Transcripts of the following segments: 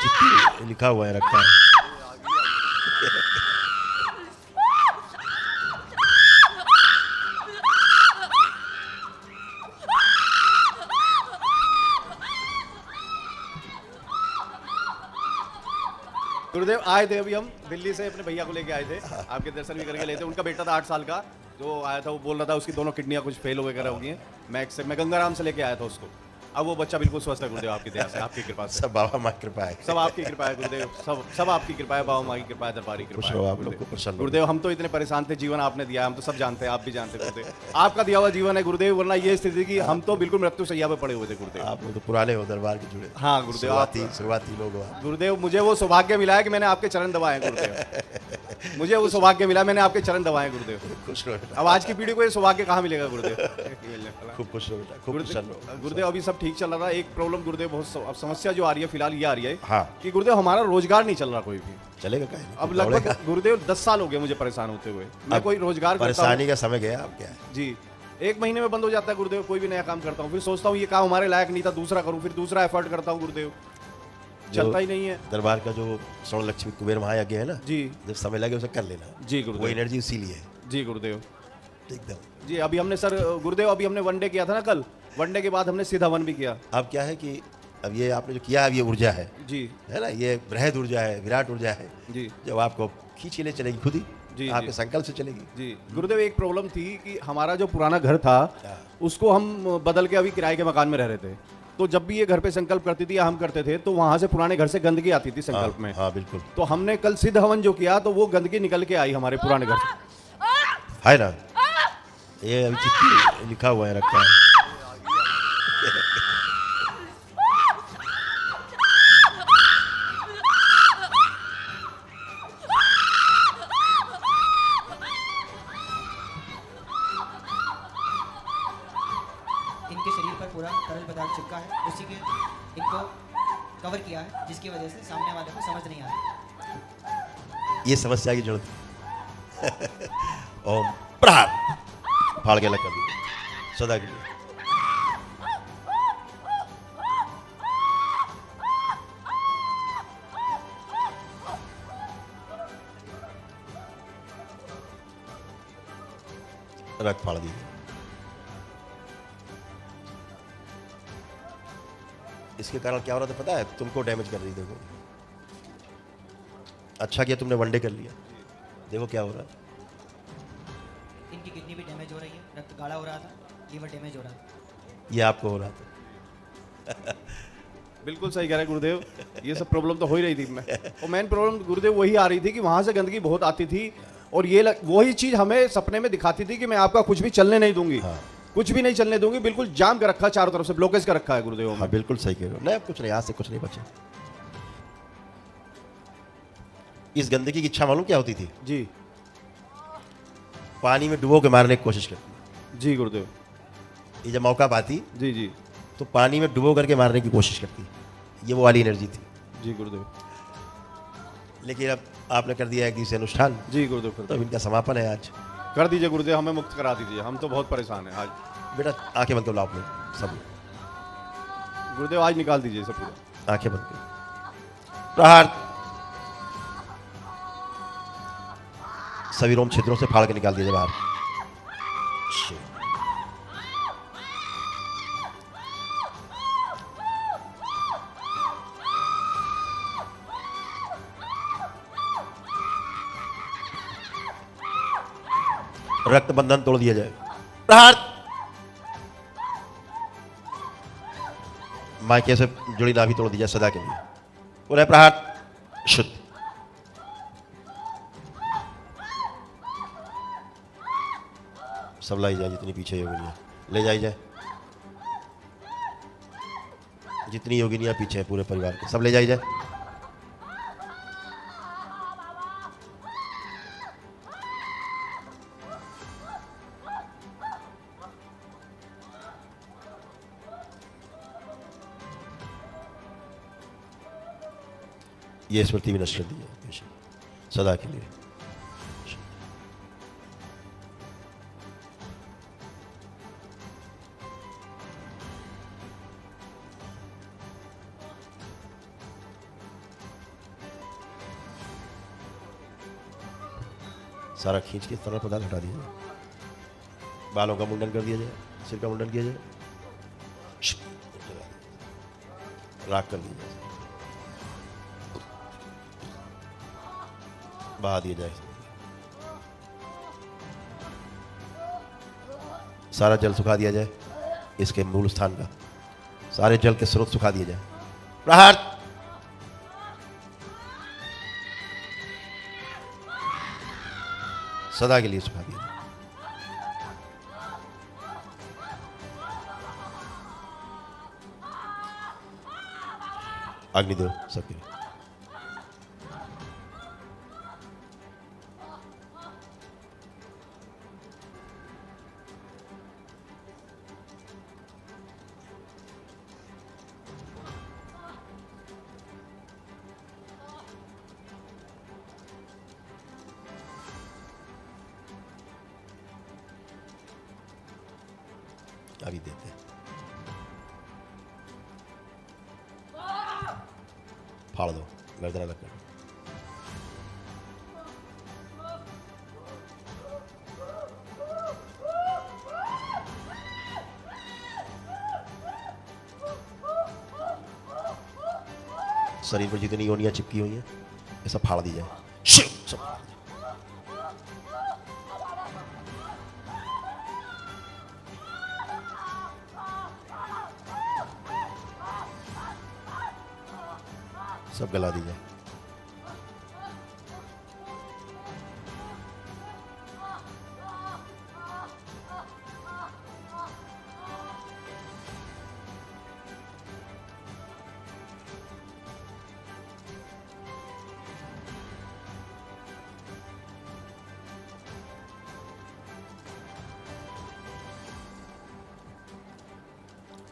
चिट्ठी लिखा हुआ है, रखा है। गुरुदेव आए थे अभी, हम दिल्ली से अपने भैया को लेके आए थे, आपके दर्शन भी करके लेते। उनका बेटा था 8 साल का, जो आया था, वो बोल रहा था उसकी दोनों किडनियां कुछ फेल वगैरह हो गई हैं। मैं गंगाराम से लेके आया था उसको। अब वो बच्चा बिल्कुल स्वस्थ है गुरुदेव, आपकी दया से, आपकी कृपा से। सब बाबा माँ की कृपा है। सब आपकी कृपा है गुरुदेव, सब आपकी कृपा है, बाबा माँ की कृपा है, दरबारी कृपा खुश है रहो, आप लोग गुरुदेव। को प्रसन्न हो। गुरुदेव हम तो इतने परेशान थे, जीवन आपने दिया, हम तो सब जानते हैं, आप भी जानते हैं गुरुदेव, आपका दिया हुआ जीवन है गुरुदेव, वरना ये स्थिति कि हम तो बिल्कुल मृत्यु सैया पे पड़े हुए थे गुरुदेव। आप लोग तो पुराने हो, दरबार के जुड़े। हाँ गुरुदेव, आप शुरुआती लोग हो आप। गुरुदेव मुझे वो सौभाग्य मिला है कि मैंने आपके चरण दबाए हैं गुरुदेव। मुझे वो सौभाग्य मिला, मैंने आपके चरण दबाए हैं गुरुदेव। खुश रहो बेटा। अब आज की पीढ़ी को ये सौभाग्य कहाँ मिलेगा गुरुदेव? खूब खुश रहो बेटा, खूब प्रसन्न रहो। गुरुदेव अभी सब ठीक चल रहा था, एक प्रॉब्लम गुरुदेव बहुत अब समस्या जो आ रही है फिलहाल ये आ रही है हाँ। कि गुरुदेव हमारा रोजगार नहीं चल रहा कोई भी। चलेगा कहीं नहीं, अब दौड़ेगा। लगभग गुरुदेव 10 साल हो गए मुझे परेशान होते हुए। मैं अब कोई रोजगार करता हूँ परेशानी का समय गया, अब क्या है। जी, 1 महीने में बंद हो जाता है गुरुदेव, कोई भी नया काम करता हूँ, फिर सोचता हूँ ये काम हमारे लायक नहीं था, दूसरा करूँ, फिर दूसरा एफर्ट करता हूँ गुरुदेव, चलता ही नहीं है। दरबार का जो स्वर्ण लक्ष्मी कुबेर महायज्ञ है ना जी जब समय लगे उसे कर लेना जी वो गुरुदेव, एनर्जी इसीलिए है जी गुरुदेव एकदम। जी। अभी हमने सर गुरुदेव अभी हमने वनडे किया था ना कल, वनडे के बाद हमने सीधा वन भी किया। अब क्या है कि अब ये आपने जो किया है, अब ये ऊर्जा है जी ना, ये बृहद ऊर्जा है, विराट ऊर्जा है, जी जब आपको खींच के लिए चलेगी खुद ही, जी, आपके जी। संकल्प से चलेगी। जी गुरुदेव, एक प्रॉब्लम थी कि हमारा जो पुराना घर था हाँ। उसको हम बदल के अभी किराए के मकान में रह रहे थे, तो जब भी ये घर पे संकल्प करती थी या हम करते थे तो वहां से पुराने घर से गंदगी आती थी संकल्प में। हाँ बिल्कुल तो हमने कल सिद्ध हवन जो किया तो वो गंदगी निकल के आई हमारे पुराने घर से। है ना, ये अभी चिट्ठी लिखा हुआ है, रखा है। इनके शरीर पर पूरा तरल पदार्थ चिपका है, उसी के इनको कवर किया है, जिसकी वजह से सामने वाले को समझ नहीं आ रही। ये समस्या की जड़ थी। ओम प्रहार फाड़ के अलग कर दिया सदा के लिए। रख फाड़ दिया। इसके कारण क्या हो रहा था पता है, तुमको डैमेज कर रही। देखो अच्छा किया तुमने वनडे कर लिया, देखो क्या हो रहा है। इनकी किडनी भी डैमेज हो रही है, रक्त गाढ़ा हो रहा था, लीवर डैमेज हो रहा था। ये आपको हो रहा था। बिल्कुल सही कह रहे हैं गुरुदेव, ये सब प्रॉब्लम तो हो ही रही थी मैं, और मेन प्रॉब्लम गुरुदेव वही आ रही थी कि वहां से गंदगी बहुत आती थी, और ये वही चीज हमें सपने में दिखाती थी कि मैं आपका कुछ भी चलने नहीं दूंगी। हाँ। कुछ भी नहीं चलने दूंगी, बिल्कुल जाम कर रखा, चारों तरफ से ब्लॉकेज कर रखा है गुरुदेव। हाँ बिल्कुल सही कह रहे हो। नहीं कुछ नहीं, आज से कुछ नहीं बचा। इस गंदगी की इच्छा मालूम क्या होती थी? जी पानी में डुबो के मारने की कोशिश करती। जी गुरुदेव, ये जब मौका पाती जी जी तो पानी में डुबो करके मारने की कोशिश करती। ये वो वाली एनर्जी थी। जी गुरुदेव, लेकिन अब आपने कर दिया है कि इसे अनुष्ठान, जी गुरुदेव, तो अब इनका समापन है आज। कर दीजिए गुरुदेव, हमें मुक्त करा दीजिए, हम तो बहुत परेशान हैं आज। बेटा आंखें बंद कर लो आप लोग सब, गुरुदेव आज निकाल दीजिए सब पूरा। आंखें बंद करो। प्रहार सभी रोम छिद्रों से फाड़ के निकाल दिया बाहर। रक्त बंधन तोड़ दिया जाए। प्रहार मायके से जुड़ी नाभि तोड़ दी जाए सदा के लिए। पूरा प्रहार शुद्ध। सब लाई जाए जितनी पीछे योगिनियाँ, ले जाई जाए जितनी योगिनियाँ पीछे है पूरे परिवार के, सब ले जाई जाए। ये स्मृति भी नष्ट कर दी जाए सदा के लिए। सारा खींच के तरल पदार्थ हटा दिया जाए। बालों का मुंडन कर दिया जाए, सिर का मुंडन किया जाए, राख कर दिया जाए, बहा दिया जाए। सारा जल सुखा दिया जाए, इसके मूल स्थान का सारे जल के स्रोत सुखा दिए जाए। प्रहार। सदा के लिए सुखा दिया जाए। अग्निदेव सबके लिए। अभी देते हैं। फाड़ दो, गर्दन अलग कर दो। शरीर पर जितनी योनियां चिपकी हुई हैं ये सब फाड़ दी जाए। सब फाड़ दो। सब गला दी जाए।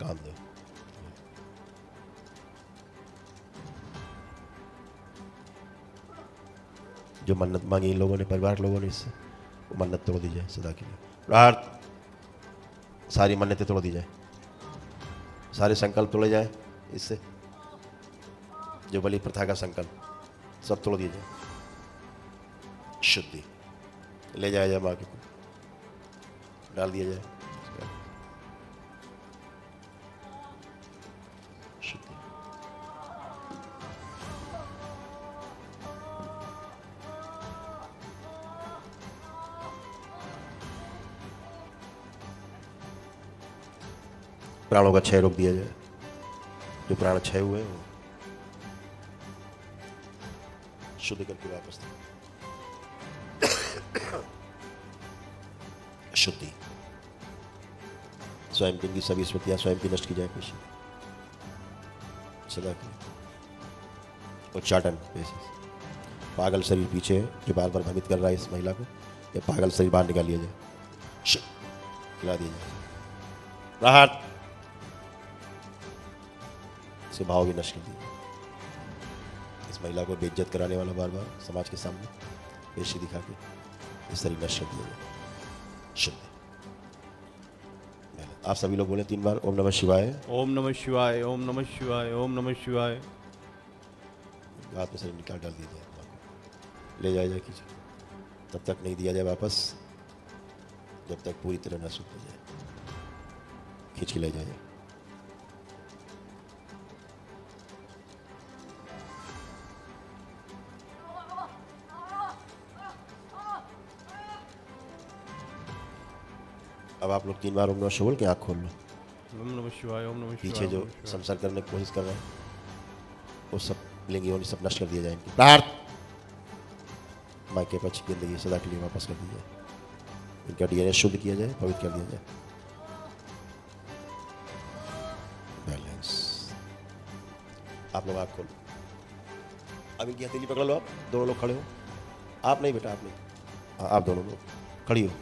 काम दो। जो मन्नत मांगी इन लोगों ने, परिवार लोगों ने, इससे वो मन्नत तोड़ दी जाए सदा के लिए। प्रार्थ सारी मन्नतें तोड़ दी जाए, सारे संकल्प तोड़े जाए इससे। जो बलि प्रथा का संकल्प सब तोड़ दिए जाए। शुद्धि ले जाया जाए, माँ के को डाल दिया जाए। शुद्धि प्राणों का क्षय रोक दिया जाए। जो प्राण क्षय हुए हैं वो शुद्ध करके वापस दें। शुद्धि स्वयं की सभी स्मृतियां स्वयं की नष्ट की जाए पेशी सदा की। उच्चाटन पागल शरीर पीछे है जो बार बार भ्रमित कर रहा है इस महिला को, ये पागल शरीर बाहर निकाल लिया जाए, खिला दिया जाए। राहत से भाव भी नष्ट कर दिया। इस महिला को बेइज्जत कराने वाला बार बार समाज के सामने पेशी दिखा के इस शरीर नष्ट कर दिया जाए। शुद्ध। आप सभी लोग बोले 3 बार ओम नमः शिवाय। ओम नमः शिवाय, ओम नमः शिवाय, ओम नमः शिवाय। हाथ में शरीर निकाल डाल दिया जाए, ले जाया जाए कीजिए। तब तक नहीं दिया जाए वापस जब तक पूरी तरह न सूख जाए। खींच के ले जाए। अब आप लोग 3 बार ओम नमः शिवाय बोल के आँख खोल लो। ओम नमः शिवाय, ओम नमः शिवाय। पीछे जो संसार करने की कोशिश कर रहे हैं वो सब लिंगी योनि सब नष्ट कर दिया जाए। इनकी प्रार्थ मायके पर जिंदगी सदा के लिए वापस कर दी जाए। इनका डीएनए शुद्ध किया जाए, पवित्र कर दिया जाए। बैलेंस। आप लोग आँख खोलो। अब इनकी हथेली पकड़ लो। आप दोनों लोग खड़े हो। आप नहीं बेटा, आप नहीं। हाँ, आप दोनों लोग खड़ी हो।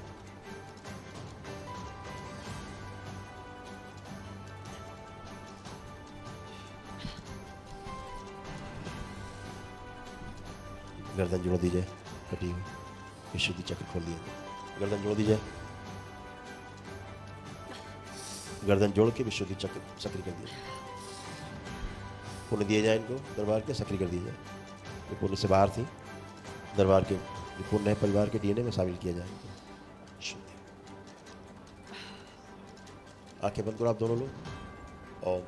गर्दन जोड़ दी जाए, कटी हुई विशुद्धि चक्र खोल दिया जाए। गर्दन जोड़ दी जाए, गर्दन जोड़ के विशुद्धि चक्र सक्रिय कर दिया जाए। पुण्य दिए जाए इनको दरबार के, सक्रिय कर दिया जाए। ये पुण्य से बाहर थी, दरबार के ये पुण्य है परिवार के डीएनए में शामिल किया जाएगा। शुद्धि। आंखें बंद करो आप दोनों लोग और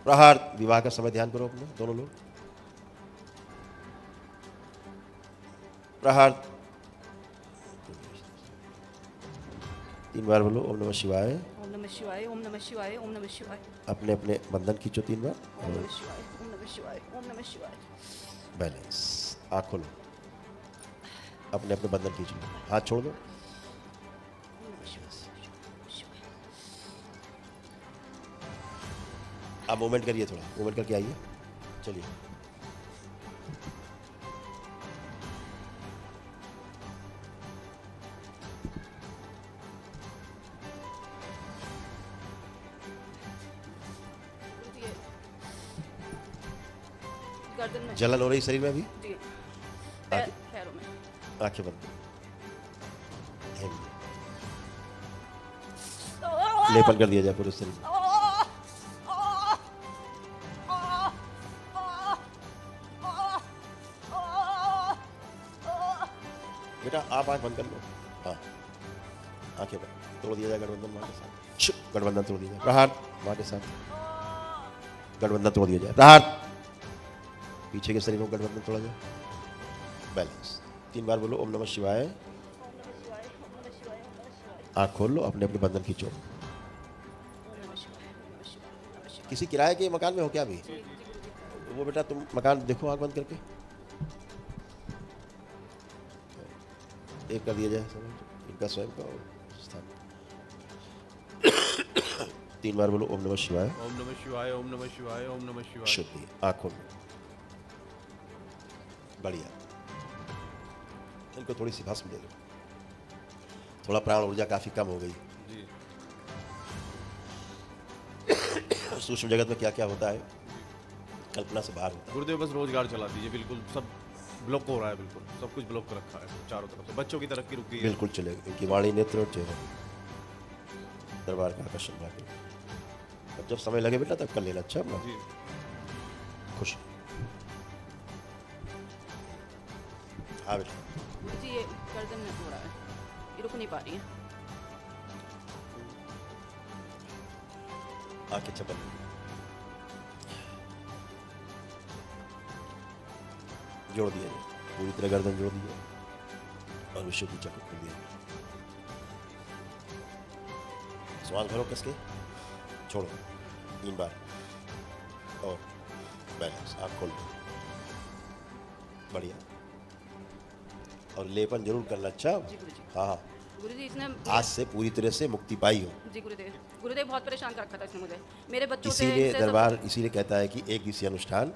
प्रहार विवाह का समय ध्यान करो अपने दोनों लोग। प्रहार 3 बार बोलो ओम नमः शिवाय। ओम नमः शिवाय ओम नमः शिवाय ओम नमः शिवाय अपने अपने बंधन खींचो 3 बार। ओम नमः शिवाय ओम नमः शिवाय ओम नमः शिवाय। बैलेंस। आँख खोलो, अपने अपने बंधन खींचो, हाथ छोड़ दो। ओम नमः शिवाय। आप मूवमेंट करिए, थोड़ा मूवमेंट करके आइए। चलिए ये गर्दन में जलन हो रही शरीर में अभी। जी आगे। पैरों में। आंखें बंद करो। लेपन कर दिया जाए पूरे शरीर में। बेटा आप आंख बंद कर लो। हाँ आंखें बंद, तोड़ दिया जाए गठबंधन माँ के साथ। गठबंधन तोड़ दिया जाए। प्रहार माँ के साथ गठबंधन तोड़ दिया जाए। प्रहार पीछे के शरीर में गठबंधन तोड़ा जाए। बैलेंस। 3 बार बोलो ओम नमः शिवाय। आँख खोल लो, अपने अपने बंधन खींचो। किसी किराए के मकान में हो क्या अभी? वो बेटा तुम मकान देखो आँख बंद करके। एक कर दिया जाए समझ इनका स्वयं का स्थान। 3 बार बोलो ओम नमः शिवाय। ओम नमः शिवाय ओम नमः शिवाय ओम नमः शिवाय। शुद्धि। आँख खोल लो। बढ़िया। इनको थोड़ी सी भस्म दे दो, थोड़ा प्राण ऊर्जा काफी कम हो गई। जी सूक्ष्म जगत में क्या क्या होता है कल्पना से बाहर होता गुरुदेव बस रोजगार चला दीजिए, बिल्कुल सब ब्लॉक हो रहा है, बिल्कुल सब कुछ ब्लॉक कर रखा है चारों तरफ से। बच्चों की तरक्की रुक गई है। है। बिल्कुल चलेगा। इनकी वाणी, नेत्र और चेहरा दरबार का आकर्षण भाग। अब जब समय लगे बेटा तब कर लेना। अच्छा अपना जी खुश। हाँ बेटा जी ये गर्दन में हो रहा है, ये रुक नहीं पा रही है। आके चपल जोड़ दिया जाए, पूरी तरह गर्दन जोड़ दिया और विशुद्धि चक्र कर दिया। श्वास भरो कसके, छोड़ो 3 बार और बैलेंस। आँख खोल दो। बढ़िया। और लेपन जरूर करना। अच्छा जी गुरुजी। हाँ हाँ, गुरुजी इसने आज से पूरी तरह से मुक्ति पाई हो। जी गुरुदेव बहुत परेशान कर रखा था इसने मुझे, मेरे बच्चों से। इसीलिए इससे सब- दरबार इसीलिए कहता है कि एक दिवसीय अनुष्ठान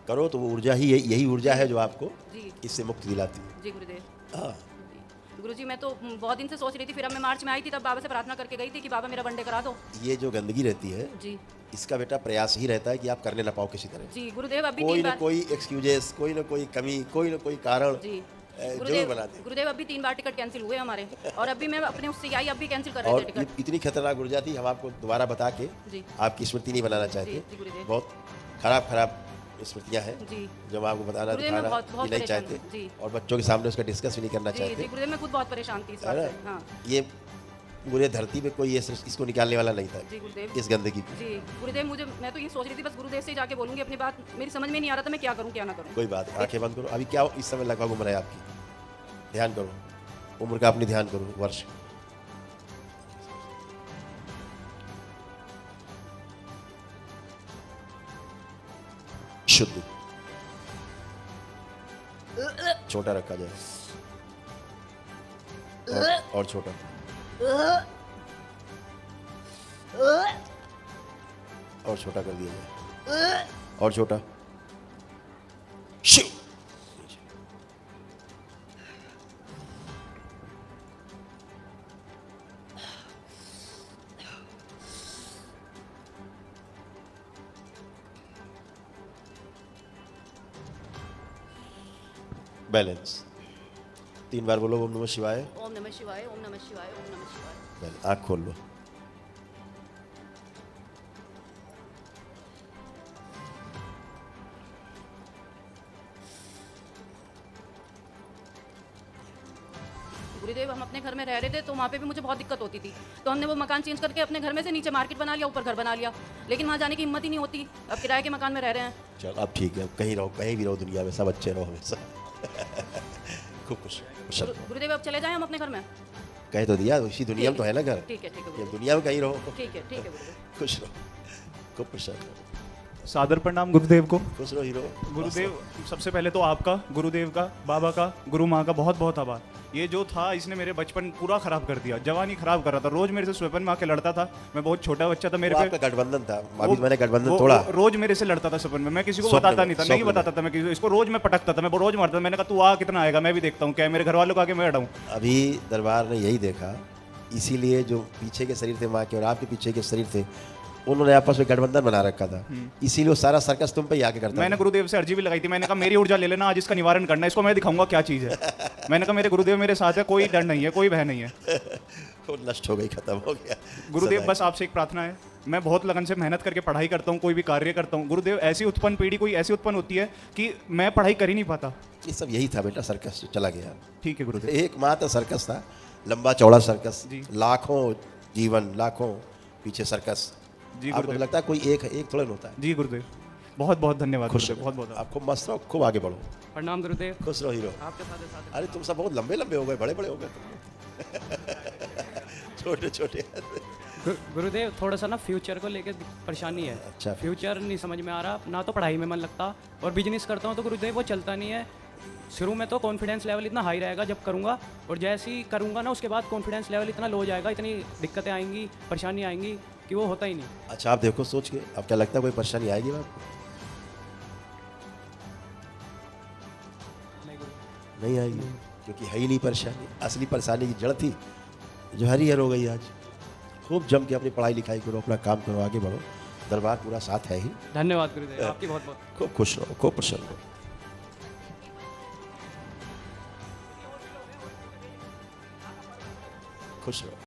करो तो वो ऊर्जा ही यही ऊर्जा है जो आपको जी इससे मुक्ति दिलाती है। जी गुरुदेव। हाँ जी। गुरुजी मैं तो बहुत दिन से सोच रही थी, फिर अब मैं मार्च में आई थी तब बाबा से प्रार्थना करके गई थी कि बाबा मेरा वनडे करा दो। ये जो गंदगी रहती है जी इसका बेटा प्रयास ही रहता है कि आप करने ना पाओ किसी तरह। जी गुरुदेव अभी कोई 3 ना बार। कोई एक्सक्यूजेस, कोई ना कोई कमी, कोई ना कोई कारण जी जरूर गुरुदेव बना दे। गुरुदेव अभी 3 बार टिकट कैंसिल हुए हमारे, और अभी मैं अपने उससे आई, अब भी कैंसिल कर रहे और थे टिकट। इतनी खतरनाक ऊर्जा थी, हम आपको दोबारा बता के जी आपकी स्मृति नहीं बनाना जी चाहते। जी गुरुदेव। बहुत खराब खराब स्मृतियाँ हैं जी जब आपको बताना गुरुदेव मैं दिखाना बहुत भी नहीं परेशान चाहते हूँ। जी और बच्चों के सामने उसका डिस्कस भी नहीं करना जी चाहते। जी गुरुदेव मैं खुद बहुत परेशान थी इस है बात ना? से। हाँ ये पूरे धरती पे कोई इसको निकालने वाला नहीं था, जी गुरुदेव। इस गंदगी को। जी गुरुदेव मुझे, मैं तो ये सोच रही थी बस गुरुदेव से जाके बोलूंगी अपनी बात, मेरी समझ में नहीं आ रहा था मैं क्या करूं क्या ना करूं। कोई बात, आंखें बंद करो। अभी क्या इस समय लगभग उम्र है आपकी? ध्यान करो, उम्र का अपनी ध्यान करो, वर्ष। शुद्ध छोटा रखा जाए और छोटा और छोटा कर दिया जाए और छोटा। शिव बैलेंस। 3 बार बोलो ओम नमः शिवाय। ओम नमः शिवाय ओम नमः शिवाय ओम नमः शिवाय। बैलेंस। आँख खोल लो। गुरुदेव हम अपने घर में रह रहे थे तो वहाँ पे भी मुझे बहुत दिक्कत होती थी, तो हमने वो मकान चेंज करके अपने घर में से नीचे मार्केट बना लिया, ऊपर घर बना लिया, लेकिन वहाँ जाने की हिम्मत ही नहीं होती। अब किराए के मकान में रह रहे हैं। चलो अब ठीक है, कहीं रहो, कहीं भी रहो दुनिया में, सब अच्छे रहो हमेशा। खूब खुश रहो। गुरुदेव अब चले जाएं हम अपने घर में? कह तो दिया, इसी दुनिया में तो है ना घर। ठीक है ये गुरुदेव, दुनिया में कहीं रहो, ठीक है गुरुदेव। खुश रहो, खूब खुश रहो, सादर प्रणाम गुरुदेव को। खुश रहो हीरो। गुरुदेव सबसे पहले तो आपका, गुरुदेव का, बाबा का, गुरु माँ का बहुत बहुत आभार। ये जो था इसने मेरे बचपन पूरा खराब कर दिया, जवानी खराब कर रहा था, रोज मेरे से स्वप्न में आके लड़ता था। मैं बहुत छोटा बच्चा था, मेरे वो पे आपका गठबंधन था, अभी तो मैंने गठबंधन वो तोड़ा। रोज मेरे से लड़ता था सपन में, मैं किसी को स्वप्न बताता में, नहीं था, स्वप्न नहीं में। बताता था मैं किसी को, इसको रोज मैं पटकता था, मैं रोज मारता था। मैंने कहा तू आ, कितना आएगा मैं भी देखता हूँ, क्या है, मेरे घर वालों को आके मैं अड़ाऊँ। अभी दरबार ने यही देखा, इसीलिए जो पीछे के शरीर थे माँ के और आपके पीछे के शरीर थे, उन्होंने आपस में गठबंधन बना रखा था, इसीलिए वो सारा सर्कस तुम पे ही आके करता मैंने था। गुरुदेव से अर्जी भी लगाई थी, मैंने कहा मेरी ऊर्जा ले लेना, आज इसका निवारण करना है, इसको मैं दिखाऊंगा क्या चीज़ है। मैंने कहा मेरे गुरुदेव मेरे साथ है, कोई डर नहीं है, कोई भय नहीं है। वो नष्ट हो गई, खत्म हो गया। गुरुदेव समय। बस आपसे एक प्रार्थना है, मैं बहुत लगन से मेहनत करके पढ़ाई करता हूँ, कोई भी कार्य करता हूँ। गुरुदेव ऐसी उत्पन्न पीढ़ी कोई ऐसी उत्पन्न होती है कि मैं पढ़ाई कर ही नहीं पाता। ये सब यही था बेटा, सर्कस चला गया। ठीक है गुरुदेव। एकमात्र सर्कस था, लंबा चौड़ा सर्कस, जी। लाखों जीवन, लाखों पीछे सर्कस। जी आपको गुरुदेव। लगता है कोई एक थोड़ा होता है। जी गुरुदेव, बहुत बहुत धन्यवाद खुश गुरुदेव, बहुत रहो, बहुत। आप खूब मस्त रहो, खूब आगे बढ़ो, प्रणाम गुरुदेव। खुश रहो हीरो। आपके साथ अरे तुम सब बहुत लंबे लंबे हो गए, बड़े बड़े हो गए तुम। छोटे छोटे। गुरुदेव थोड़ा सा ना फ्यूचर को लेकर परेशानी है। अच्छा। फ्यूचर नहीं समझ में आ रहा, ना तो पढ़ाई में मन लगता, और बिजनेस करता हूँ तो गुरुदेव वो चलता नहीं है। शुरू में तो कॉन्फिडेंस लेवल इतना हाई रहेगा जब करूँगा, और जैसे ही करूँगा ना उसके बाद कॉन्फिडेंस लेवल इतना लो हो जाएगा, इतनी दिक्कतें आएंगी, परेशानी आएंगी कि वो होता ही नहीं। अच्छा आप देखो सोच के, अब क्या लगता है कोई परेशानी आएगी आपको? नहीं आएगी, क्योंकि है ही नहीं परेशानी। असली परेशानी की जड़ थी जो हरिहर हो गई आज। खूब जम के अपनी पढ़ाई लिखाई करो, अपना काम करो, आगे बढ़ो, दरबार पूरा साथ है ही। धन्यवाद गुरुदेव, आपकी बहुत बहुत। खूब खुश रहो, खूब प्रसन्न रहो, खुश रहो।